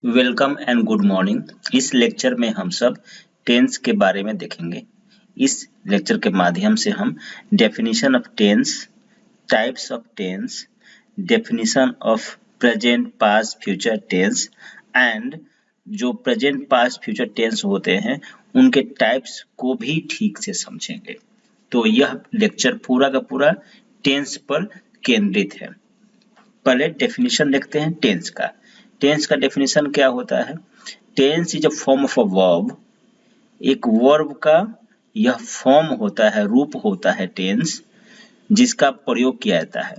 Welcome and good morning. इस lecture में हम सब टेंस के बारे में देखेंगे। इस लेक्चर के माध्यम से हम definition of tense, types of tense, definition of present, past, future tense and जो प्रेजेंट, पास्ट, फ्यूचर टेंस होते हैं उनके टाइप्स को भी ठीक से समझेंगे। तो यह लेक्चर पूरा का पूरा टेंस पर केंद्रित है। पहले डेफिनेशन देखते हैं टेंस का। टेंस का डेफिनेशन क्या होता है? Tense is a form of a verb. एक वर्ब का यह फॉर्म होता है, रूप होता है टेंस, जिसका प्रयोग किया जाता है।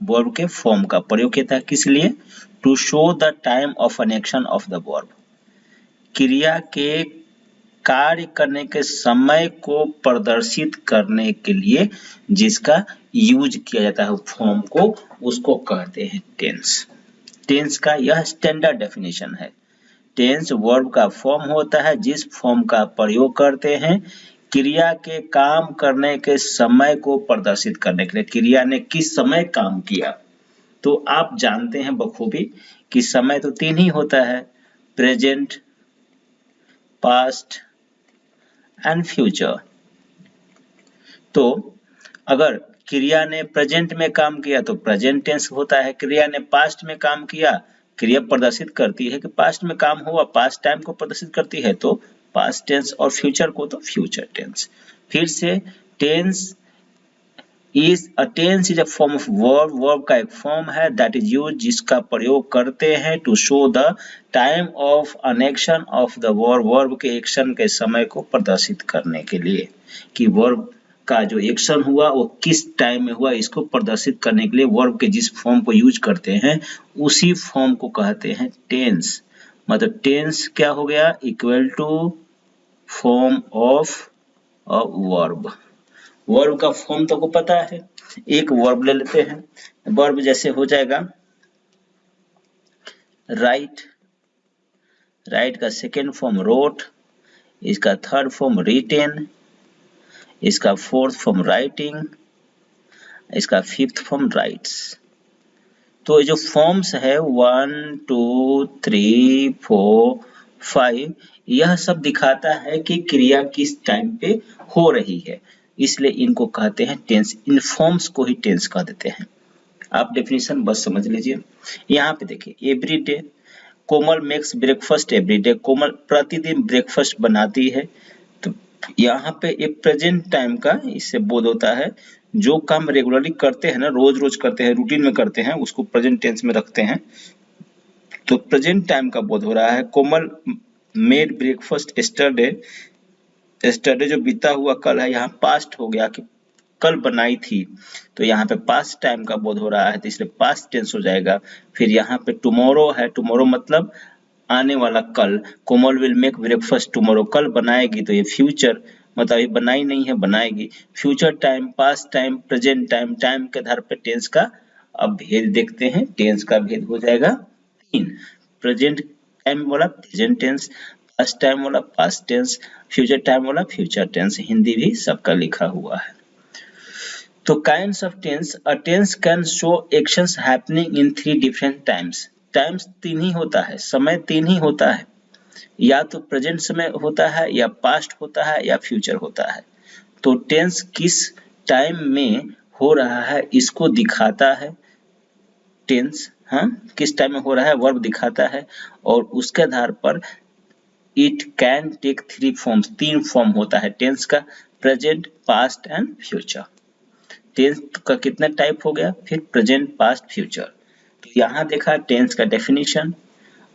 वर्ब के फॉर्म का प्रयोग किया जाता है किस लिए? To show the time of an action of the verb. क्रिया के कार्य करने के समय को प्रदर्शित करने के लिए जिसका यूज किया जाता है फॉर्म को, उसको कहते हैं टेंस। टेंस का यह स्टैंडर्ड डेफिनेशन है। टेंस वर्ब का फॉर्म होता है जिस फॉर्म का प्रयोग करते हैं क्रिया के काम करने के समय को प्रदर्शित करने के लिए। क्रिया ने किस समय काम किया, तो आप जानते हैं बखूबी कि समय तो तीन ही होता है, प्रेजेंट, पास्ट एंड फ्यूचर। तो अगर क्रिया ने प्रेजेंट में काम किया तो प्रेजेंट टेंस होता है, क्रिया ने पास्ट में काम किया, क्रिया प्रदर्शित करती है कि पास्ट में काम हुआ, पास्ट टाइम को प्रदर्शित करती है तो पास्ट टेंस, और फ्यूचर को तो फ्यूचर टेंस। फिर से tense is a form of verb. Verb का एक फॉर्म है दैट इज यूज, जिसका प्रयोग करते हैं to show the time of an action of the verb. Verb के एक्शन के समय को प्रदर्शित करने के लिए कि वर्ब का जो एक्शन हुआ वो किस टाइम में हुआ, इसको प्रदर्शित करने के लिए वर्ब के जिस फॉर्म को यूज करते हैं उसी फॉर्म को कहते हैं टेंस। मतलब टेंस क्या हो गया? Equal to form of a verb. Verb का फॉर्म तो को पता है। एक वर्ब ले लेते हैं, वर्ब जैसे हो जाएगा राइट, राइट का सेकेंड फॉर्म रोट, इसका थर्ड फॉर्म रिटेन, इसका फोर्थ फॉर्म राइटिंग, इसका फिफ्थ फॉर्म राइट्स। तो ये जो फॉर्म्स है 1 2 3 4 5, यह सब दिखाता है कि क्रिया किस टाइम पे हो रही है, इसलिए इनको कहते हैं टेंस। इन फॉर्म्स को ही टेंस कह देते हैं। आप डेफिनेशन बस समझ लीजिए। यहाँ पे देखिए, एवरी डे कोमल मेक्स ब्रेकफास्ट एवरी डे। कोमल प्रतिदिन ब्रेकफास्ट बनाती है। तो यहाँ पे एक प्रेजेंट टाइम का इससे बोध होता है। जो काम रेगुलरली करते हैं ना, रोज रोज करते हैं, रूटीन में करते हैं, उसको प्रेजेंट टेंस में रखते हैं, तो प्रेजेंट टाइम का बोध हो रहा है। कोमल मेड ब्रेकफास्ट एस्टरडे, एस्टरडे जो बीता हुआ कल है, यहाँ पास्ट हो गया कि कल बनाई थी, तो यहाँ पे पास्ट टाइम का बोध हो रहा है, तो इसलिए पास्ट टेंस हो जाएगा। फिर यहाँ पे टुमारो है, टुमारो मतलब आने वाला कल। कोमल विल मेक ब्रेकफास्ट टुमारो, कल बनाएगी, तो ये फ्यूचर मतलब ये बनाई नहीं है, बनाएगी। Future time, past time, present time, time के आधार पर टेंस का अब भेद देखते हैं। टेंस का भेद हो जाएगा तीन। प्रेजेंट टाइम वाला प्रेजेंट टेंस, पास्ट टाइम वाला पास्ट टेंस, फ्यूचर टाइम वाला फ्यूचर टेंस। हिंदी भी सबका लिखा हुआ है। तो kinds of tense, a tense can show actions happening in 3 different times. Times तीन ही होता है, समय तीन ही होता है, या तो प्रेजेंट समय होता है, या पास्ट होता है, या फ्यूचर होता है। तो टेंस किस टाइम में हो रहा है इसको दिखाता है टेंस। हाँ, किस टाइम में हो रहा है वर्ब दिखाता है, और उसके आधार पर it can take 3 forms, 3 form होता है टेंस का, present, past and future. Tense का कितना टाइप हो गया? फिर प्रेजेंट, पास्ट, फ्यूचर। तो यहाँ देखा टेंस का डेफिनेशन,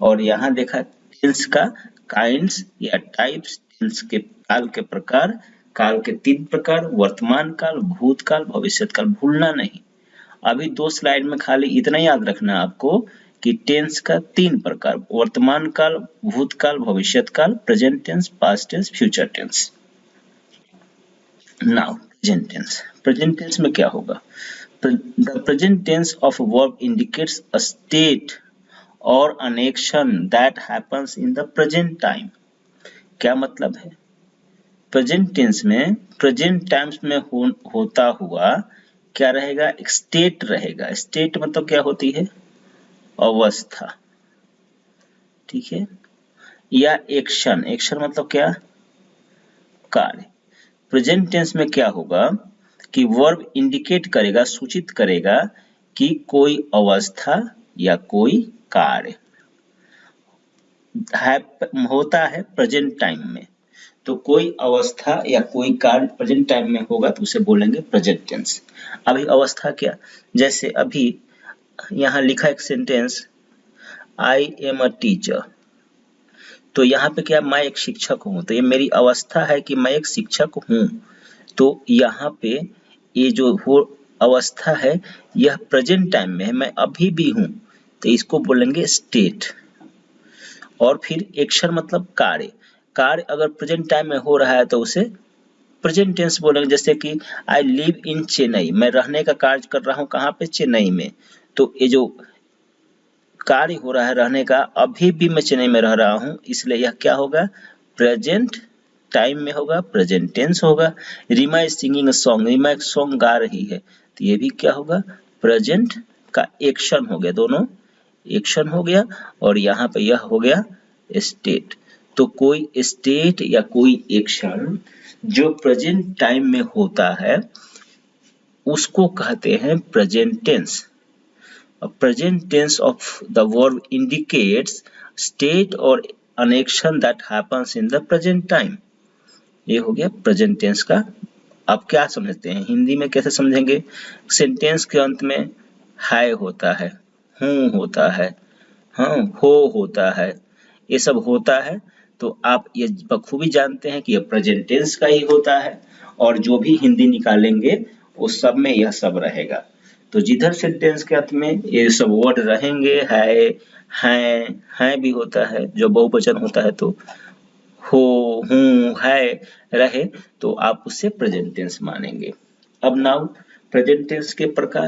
और यहाँ देखा टेंस का काइंड्स या टाइप्स। टेंस के काल के प्रकार, काल के 3 प्रकार, वर्तमान काल, भूतकाल, भविष्यत काल। भूलना नहीं, अभी 2 स्लाइड में खाली इतना याद रखना आपको कि टेंस का 3 प्रकार, वर्तमान काल, भूतकाल, भविष्यत काल, present tense, past tense, future tense. Now present tense. Present tense में क्या होगा? The present tense of a verb indicates a state or an action that happens in the present time. क्या मतलब है? प्रेजेंट टेंस में present times में होता हुआ क्या रहेगा? एक स्टेट रहेगा। स्टेट मतलब क्या होती है? अवस्था। ठीक है, या एक्शन, एक्शन मतलब क्या, कार्य। प्रेजेंट टेंस में क्या होगा कि वर्ब इंडिकेट करेगा, सूचित करेगा कि कोई अवस्था या कोई कार्य होता है प्रेजेंट टाइम में। तो कोई अवस्था या कोई कार्य प्रेजेंट टाइम में होगा तो उसे बोलेंगे प्रेजेंट टेंस। अभी अवस्था क्या, जैसे अभी यहाँ लिखा एक sentence, I am a teacher, तो यहाँ पे क्या, मैं एक शिक्षक हूँ, तो ये मेरी अवस्था है कि मैं एक शिक्षक हूँ। तो यहाँ पे ये जो हो अवस्था है यह प्रेजेंट टाइम में है, मैं अभी भी हूँ, तो इसको बोलेंगे स्टेट। और फिर एक्शन मतलब कार्य, कार्य अगर प्रेजेंट टाइम में हो रहा है तो उसे प्रेजेंट टेंस बोलेंगे। जैसे कि आई लिव इन चेन्नई, मैं रहने का कार्य कर रहा हूँ कहाँ पे, चेन्नई में, तो ये जो कार्य हो रहा है रहने का, अभी भी मैं चेन्नई में रह रहा हूँ, इसलिए यह क्या होगा, प्रेजेंट टाइम में होगा, प्रेजेंट टेंस होगा। Reema is singing a song, Reema एक सॉन्ग गा रही है, तो ये भी क्या होगा, प्रेजेंट का एक्शन हो गया, दोनों एक्शन हो गया, और यहाँ पे यह हो गया स्टेट। तो कोई स्टेट या कोई एक्शन जो प्रेजेंट टाइम में होता है उसको कहते हैं present tense. A present tense of the verb indicates state or an action that happens in the present time. ये हो गया प्रेजेंट टेंस का। आप क्या समझते हैं, हिंदी में कैसे समझेंगे, सेंटेंस के अंत में है होता है, हूँ होता है, हाँ हो होता है, ये सब होता है, तो आप ये बखूबी जानते हैं कि ये प्रेजेंट टेंस का ही होता है, और जो भी हिंदी निकालेंगे उस सब में यह सब रहेगा। तो जिधर सेंटेंस के अंत में ये सब वर्ड रहेंगे, है भी होता है, जो बहुवचन होता है तो हो, हूँ, है रहे, तो आप उसे प्रेजेंट टेंस मानेंगे। अब नाउ प्रेजेंट टेंस के प्रकार,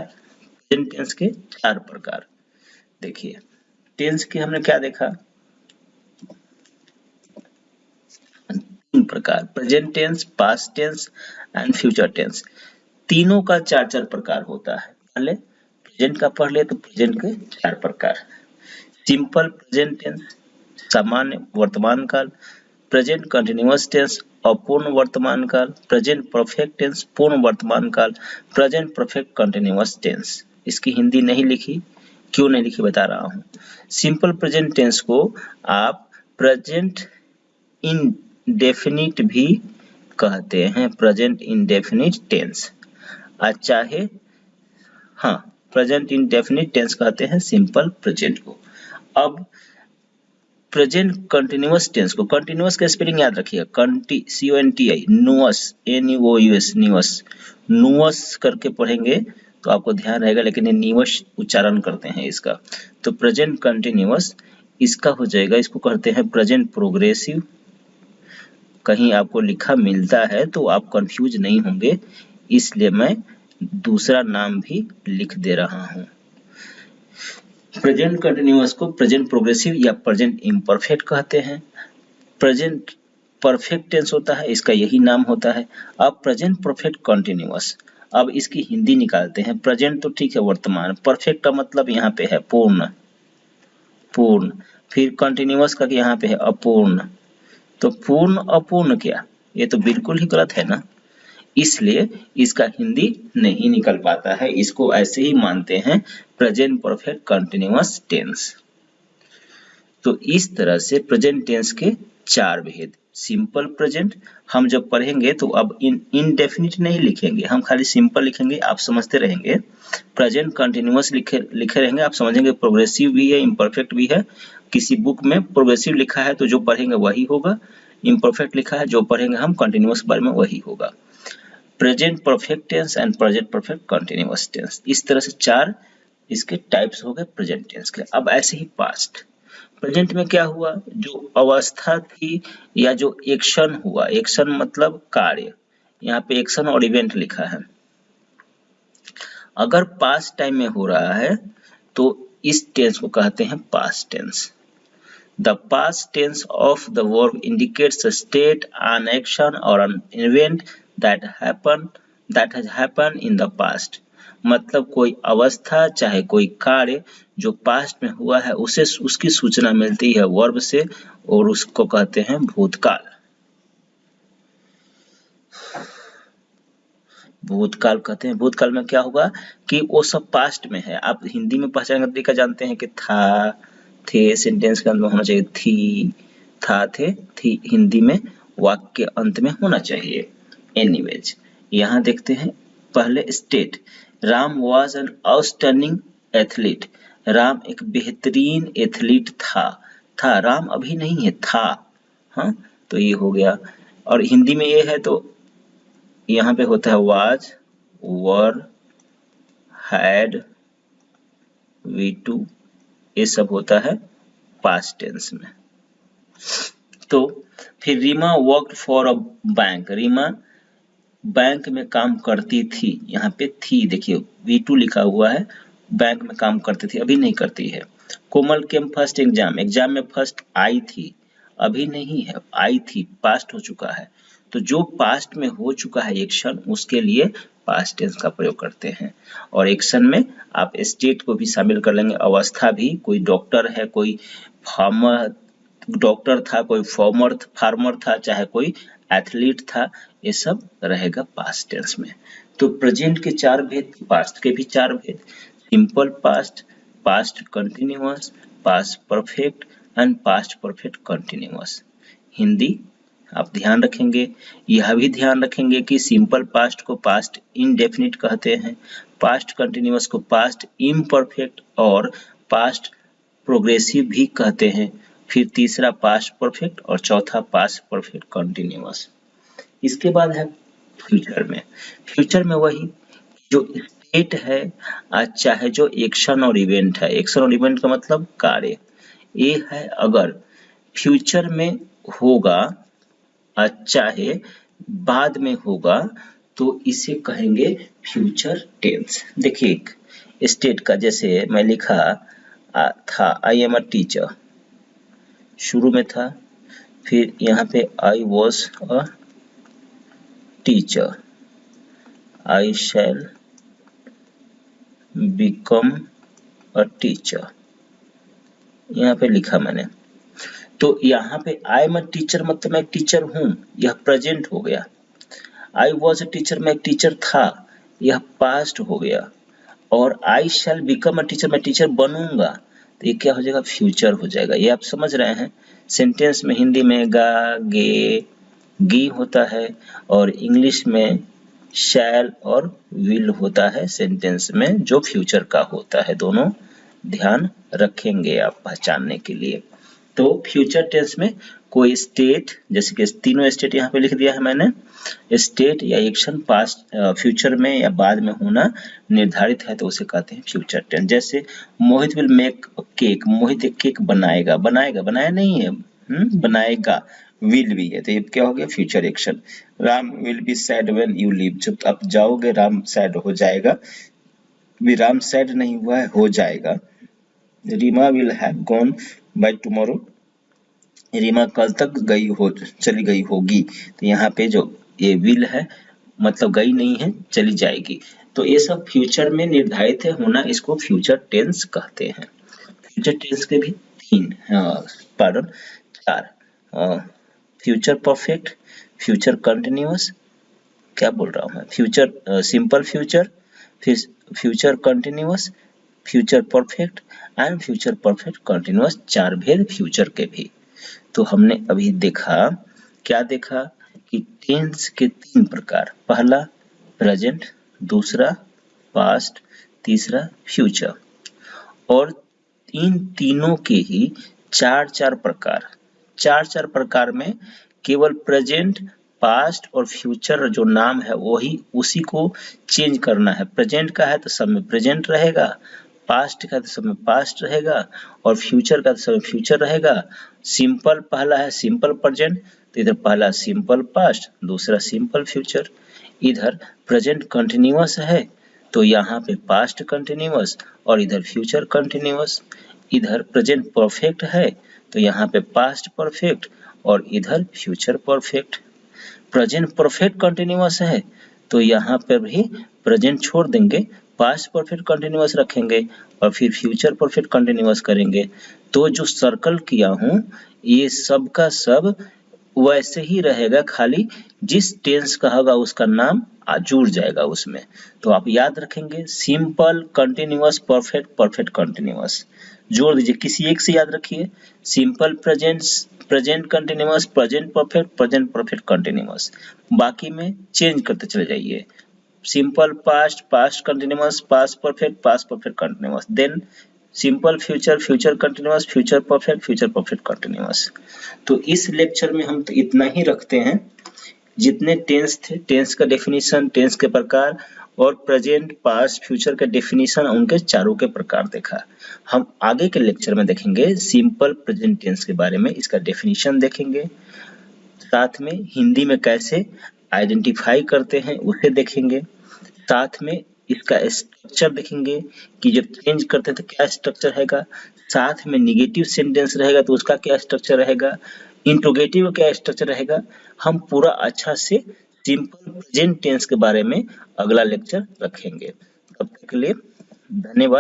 प्रेजेंट टेंस के 4 प्रकार। देखिए टेंस के हमने क्या देखा, 3 प्रकार, present tense, past tense and future tense. तीनों का 4 प्रकार होता है। पहले प्रेजेंट का पढ़ ले तो प्रेजेंट के 4 प्रकार, सिंपल प्रेजेंट टेंस सामान्य वर्तमान काल, प्रेजेंट कंटिन्यूअस टेंस अपूर्ण वर्तमान काल, प्रेजेंट परफेक्ट टेंस पूर्ण वर्तमान काल, प्रेजेंट परफेक्ट कंटिन्यूअस टेंस। इसकी हिंदी नहीं लिखी, क्यों नहीं लिखी बता रहा हूँ। सिंपल प्रेजेंट टेंस को आप प्रेजेंट इंडेफिनिट भी कहते हैं, प्रेजेंट इंडेफिनिट टेंस, चाहे हाँ प्रेजेंट इंडेफिनिट टेंस कहते हैं सिंपल प्रेजेंट को। अब प्रेजेंट कंटिन्यूअस टेंस को, कंटिन्यूअस का स्पेलिंग याद रखिएगा, CONTI, नुअस, NUOUS, न्यूअस, नुअस करके पढ़ेंगे तो आपको ध्यान रहेगा, लेकिन ये न्यूअस उच्चारण करते हैं इसका। तो प्रेजेंट कंटिन्यूअस इसका हो जाएगा, इसको कहते हैं प्रेजेंट प्रोग्रेसिव। कहीं आपको लिखा मिलता है तो आप कंफ्यूज नहीं होंगे, इसलिए मैं दूसरा नाम भी लिख दे रहा हूँ। प्रेजेंट कंटिन्यूअस को प्रेजेंट प्रोग्रेसिव या प्रेजेंट इम्परफेक्ट कहते हैं। प्रेजेंट परफेक्ट टेंस होता है, इसका यही नाम होता है। अब प्रेजेंट परफेक्ट कंटिन्यूअस, अब इसकी हिंदी निकालते हैं। प्रेजेंट तो ठीक है वर्तमान, परफेक्ट का मतलब यहाँ पे है पूर्ण, पूर्ण, फिर कंटिन्यूअस का यहाँ पे है अपूर्ण, तो पूर्ण अपूर्ण क्या, ये तो बिल्कुल ही गलत है ना, इसलिए इसका हिंदी नहीं निकल पाता है, इसको ऐसे ही मानते हैं प्रेजेंट परफेक्ट कंटिन्यूअस टेंस। तो इस तरह से प्रेजेंट टेंस के 4 भेद। सिंपल प्रेजेंट हम जब पढ़ेंगे तो अब इनडेफिनिट नहीं लिखेंगे, हम खाली सिंपल लिखेंगे, आप समझते रहेंगे। प्रेजेंट कंटिन्यूअस लिखे रहेंगे, आप समझेंगे प्रोग्रेसिव भी है, इम्परफेक्ट भी है। किसी बुक में प्रोग्रेसिव लिखा है तो जो पढ़ेंगे वही होगा, इम्परफेक्ट लिखा है जो पढ़ेंगे हम कंटिन्यूअस बारे में वही होगा। Present perfect tense and present perfect continuous tense, इस तरह से 4 इसके टाइप्स हो गए प्रेजेंट टेंस के। अब ऐसे ही पास्ट, प्रेजेंट में क्या हुआ, जो अवस्था थी या जो एक्शन हुआ, एक्शन मतलब कार्य, यहाँ पे एक्शन और इवेंट लिखा है, अगर पास्ट टाइम में हो रहा है तो इस टेंस को कहते हैं past tense. The past tense of the verb indicates a state, an action or an event that has happened in the past. मतलब कोई अवस्था चाहे कोई कार्य जो पास्ट में हुआ है उसे उसकी सूचना मिलती है वर्ब से, और उसको कहते हैं भूतकाल। भूतकाल कहते हैं। भूतकाल में क्या होगा कि वो सब पास्ट में है। आप हिंदी में पहचान का तरीका जानते हैं कि था, थे, सेंटेंस के अंत में होना चाहिए थी, था, थे, थी, हिंदी में वाक्य के अंत में होना चाहिए। एनीवेज, यहाँ देखते हैं पहले state. Ram was an outstanding athlete. Ram एक बेहतरीन एथलीट था राम अभी नहीं है, था। हाँ, तो ये हो गया। और हिंदी में ये है तो यहाँ पे होता है was, were, had, V two, ये सब होता है पास्ट टेंस में। तो फिर Reema worked for a bank. Reema bank में काम करती थी। यहाँ पे थी देखिए V2 लिखा हुआ है, बैंक में काम करती थी, अभी नहीं करती है। कोमल केम फर्स्ट एग्जाम। एग्जाम में फर्स्ट आई थी, अभी नहीं है, आई थी, पास्ट हो चुका है। तो जो पास्ट में हो चुका है एक्शन, उसके लिए पास्ट टेंस का प्रयोग करते हैं। और एक्शन में आप स्टेट को भी शामिल कर लेंगे, अवस्था भी। कोई डॉक्टर है, कोई फार्मर डॉक्टर था, कोई फार्मर था, चाहे कोई एथलीट था, ये सब रहेगा पास्ट टेंस में। तो प्रेजेंट के 4 भेद, पास्ट के भी 4 भेद, simple past, past continuous, past perfect and past perfect continuous. Hindi आप ध्यान रखेंगे, यह भी ध्यान रखेंगे कि सिंपल पास्ट को पास्ट इंडेफिनिट कहते हैं, पास्ट कंटिन्यूअस को पास्ट इम्परफेक्ट और पास्ट प्रोग्रेसिव भी कहते हैं। फिर तीसरा पास्ट परफेक्ट और चौथा पास्ट परफेक्ट कंटिन्यूअस। इसके बाद है फ्यूचर में। फ्यूचर में वही जो स्टेट है, चाहे जो एक्शन और इवेंट है। एक्शन और इवेंट का मतलब कार्य। ये है अगर फ्यूचर में होगा, चाहे बाद में होगा, तो इसे कहेंगे फ्यूचर टेंस। देखिए स्टेट का, जैसे मैं लिखा था आई एम अ टीचर, शुरू में था, फिर यहाँ पे I was a teacher, I shell become a teacher, यहाँ पे लिखा मैंने। तो यहाँ पे आई एम अ टीचर मतलब मैं टीचर हूँ, यह प्रेजेंट हो गया। आई वॉज अ टीचर, मैं टीचर था, यह पास्ट हो गया। और आई शैल बिकम अ टीचर, मैं टीचर बनूंगा, तो ये क्या हो जाएगा, फ्यूचर हो जाएगा। ये आप समझ रहे हैं। सेंटेंस में हिंदी में गा, गे, गी होता है, और इंग्लिश में शैल और विल होता है सेंटेंस में, जो फ्यूचर का होता है। दोनों ध्यान रखेंगे आप पहचानने के लिए। तो फ्यूचर टेंस में कोई स्टेट, जैसे कि तीनों स्टेट यहाँ पे लिख दिया है मैंने, स्टेट या एक्शन पास्ट फ्यूचर में या बाद में होना निर्धारित है, तो उसे कहते हैं फ्यूचर टेंस। जैसे मोहित विल मेक केक, मोहित एक केक बनाएगा, बनाएगा, बनाया नहीं है, बनाएगा, विल भी है, तो ये क्या हो गया, future action. Ram will be sad when you leave, जब आप जाओगे राम सैड हो जाएगा, भी राम सैड नहीं हुआ है, हो जाएगा। Reema will have gone by tomorrow, Reema कल तक चली गई होगी, तो यहाँ पे जो ये विल है मतलब गई नहीं है, चली जाएगी। तो ये सब फ्यूचर में निर्धारित है होना, इसको फ्यूचर टेंस कहते हैं। फ्यूचर टेंस के भी 4, फ्यूचर परफेक्ट, फ्यूचर कंटिन्यूअस, क्या बोल रहा हूँ मैं, फ्यूचर सिंपल फ्यूचर, फिर future continuous, future perfect and future perfect continuous. 4 भेद फ्यूचर के भी। तो हमने अभी देखा, क्या देखा कि टेंस के 3 प्रकार, पहला प्रेजेंट, दूसरा पास्ट, तीसरा फ्यूचर। और इन तीनों के ही 4 प्रकार में केवल प्रेजेंट, पास्ट और फ्यूचर जो नाम है वही उसी को चेंज करना है। प्रेजेंट का है तो सब में प्रेजेंट रहेगा, पास्ट का तो सब में पास्ट रहेगा, और फ्यूचर का तो सब में फ्यूचर रहेगा। सिंपल पहला है सिंपल प्रेजेंट, तो इधर पहला सिंपल पास्ट, दूसरा सिंपल फ्यूचर। इधर प्रेजेंट कंटिन्यूअस है, तो यहाँ पे पास्ट कंटिन्यूअस और इधर फ्यूचर कंटिन्यूअस। इधर प्रेजेंट परफेक्ट है, तो यहाँ पे पास्ट परफेक्ट और इधर future perfect. Present perfect continuous है, तो यहाँ पे भी प्रेजेंट छोड़ देंगे, पास्ट परफेक्ट कंटिन्यूअस रखेंगे और फिर फ्यूचर परफेक्ट कंटिन्यूअस करेंगे। तो जो सर्कल किया हूँ ये सब का सब वैसे ही रहेगा, खाली जिस टेंस का होगा उसका नाम जुड़ जाएगा उसमें। तो आप याद रखेंगे simple, continuous, perfect, perfect continuous जोड़ दीजिए, किसी एक से याद रखिए। Simple present, present continuous, present perfect, present perfect continuous, बाकी में चेंज करते चले जाइए। Simple past, past continuous, past perfect, past perfect continuous, then simple future, future continuous, future perfect, future perfect continuous. तो इस लेक्चर में हम तो इतना ही रखते हैं, जितने टेंस थे, टेंस का डेफिनेशन, टेंस के प्रकार और प्रेजेंट, पास्ट, फ्यूचर के डेफिनेशन, उनके चारों के प्रकार देखा। हम आगे के लेक्चर में देखेंगे सिंपल प्रेजेंट टेंस के बारे में, इसका डेफिनेशन देखेंगे, साथ में हिंदी में कैसे आइडेंटिफाई करते हैं उसे देखेंगे, साथ में इसका स्ट्रक्चर देखेंगे कि जब चेंज करते हैं तो क्या स्ट्रक्चर रहेगा, साथ में निगेटिव सेंटेंस रहेगा तो उसका क्या स्ट्रक्चर रहेगा, इंट्रोगेटिव का क्या स्ट्रक्चर रहेगा। हम पूरा अच्छा से सिंपल प्रेजेंट टेंस के बारे में अगला लेक्चर रखेंगे। तब तक के लिए धन्यवाद।